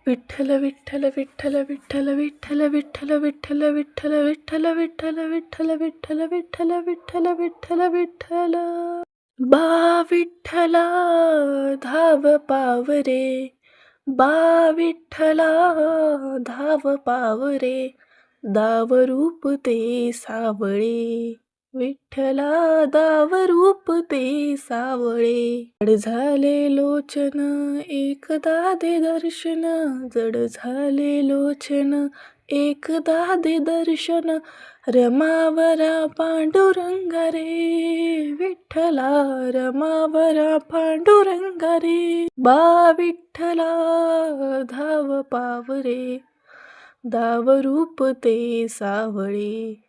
विठ्ठल विठ्ठल विठ्ठल विठ्ठल विठ्ठल विठ्ठल विठ्ठल विठ्ठल विठ्ठल विठ्ठल विठ्ठल विठ्ठल विठ्ठल विठ्ठल विठ्ठल विठ्ठल बा विठ्ठला धाव पावरे, बा विठ्ठला धाव पावरे, दाव रूप ते सावळे, विठ्ठला दाव रूप ते सावळे. जड झाले लोचन एकदा दे दर्शन, जड झाले लोचन एकदा दे दर्शन, रमावरा पांडुरंगा रे, विठ्ठला रमावरा पांडुरंगा रे. बा विठ्ठला धाव पावरे, दाव रूप ते सावळे,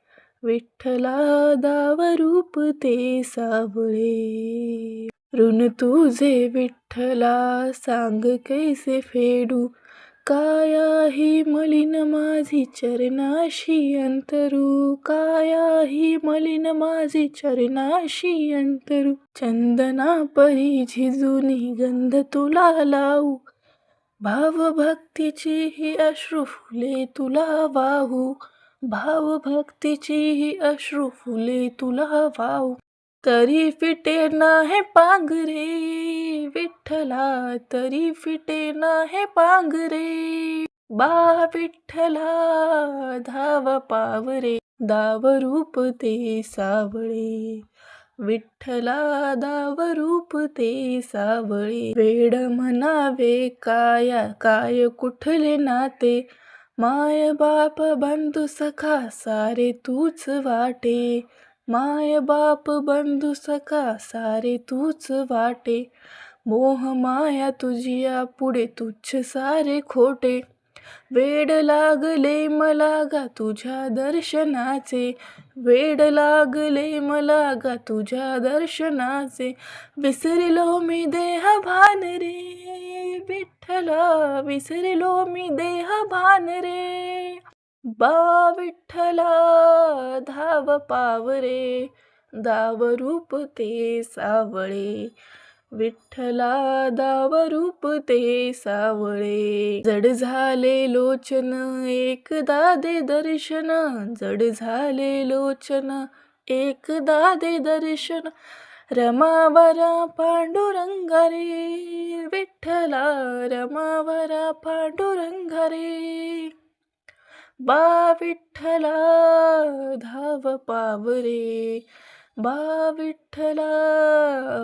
विठ्ठला दाव रूप ते सावळे. ऋण तुझे विठ्ठला सांग कैसे फेडू, काया ही मलिन माझी चरणाशी अंतरू, काया ही मलिन माझी चरणाशी अंतरू. चंदना परी झिजूनी गंध तुला लावू, भाव भक्तीची ही अश्रू फुले तुला वाहू, भाव भक्तीची ही अश्रू फुले तुला वाहू. तरी फिटे ना हे पांघरे, विठ्ठला तरी फिटे ना हे पांघरे, बा विठ्ठला धाव पावरे, दाव रूप ते सावळे, विठ्ठला दाव रूप ते सावळे. वेड म्हणावे काया काय कुठले नाते, माय बाप बंधू सखा सारे तूच वाटे, माय बाप बंधू सखा सारे तूच वाटे. मोह माया तुझिया पुढे तुच्छ सारे खोटे, वेड लागले मला गा तुझ्या दर्शनाचे, वेड लागले मला गा तुझ्या दर्शनाचे. विसरलो मी देह भान रे, विठ्ठला विसरलो मी देह भान रे, बा विठ्ठला धाव पावरे, दाव रूप ते सावळे, विठ्ठला दाव रूप ते सावळे. जड झाले लोचन एकदा दे दर्शन, जड झाले लोचन एकदा दे दर्शन, रमावरा पांडुरंगा रे, विठ्ठला रमावरा पांडुरंगा रे. बा विठ्ठला धाव पावरे, बा विठ्ठला,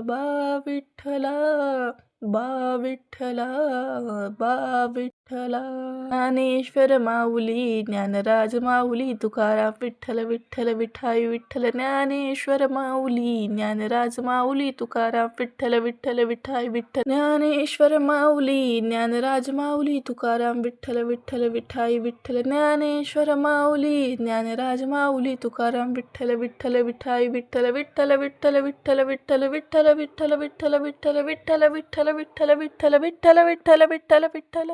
बा विठ्ठला, बा विठ्ठला, बा विठ्ठला. ज्ञानेश्वर माऊली ज्ञानराज माऊली तुकाराम विठ्ठल विठ्ठल विठाई विठ्ठल. ज्ञानेश्वर माऊली ज्ञानराज माऊली तुकाराम विठ्ठल विठ्ठल विठाई विठ्ठल. ज्ञानेश्वर माऊली ज्ञानराज माऊली तुकाराम विठ्ठल विठ्ठल विठाई विठ्ठल. ज्ञानेश्वर माऊली ज्ञानराज माऊली तुकाराम विठ्ठल विठ्ठल विठाई विठ्ठल. विठ्ठल विठ्ठल विठ्ठल विठ्ठल विठ्ठल विठ्ठल विठ्ठल विठ्ठल विठ्ठल विठ्ठल विठ्ठल विठ्ठल विठ्ठल विठ्ठल विठ्ठल विठ्ठल.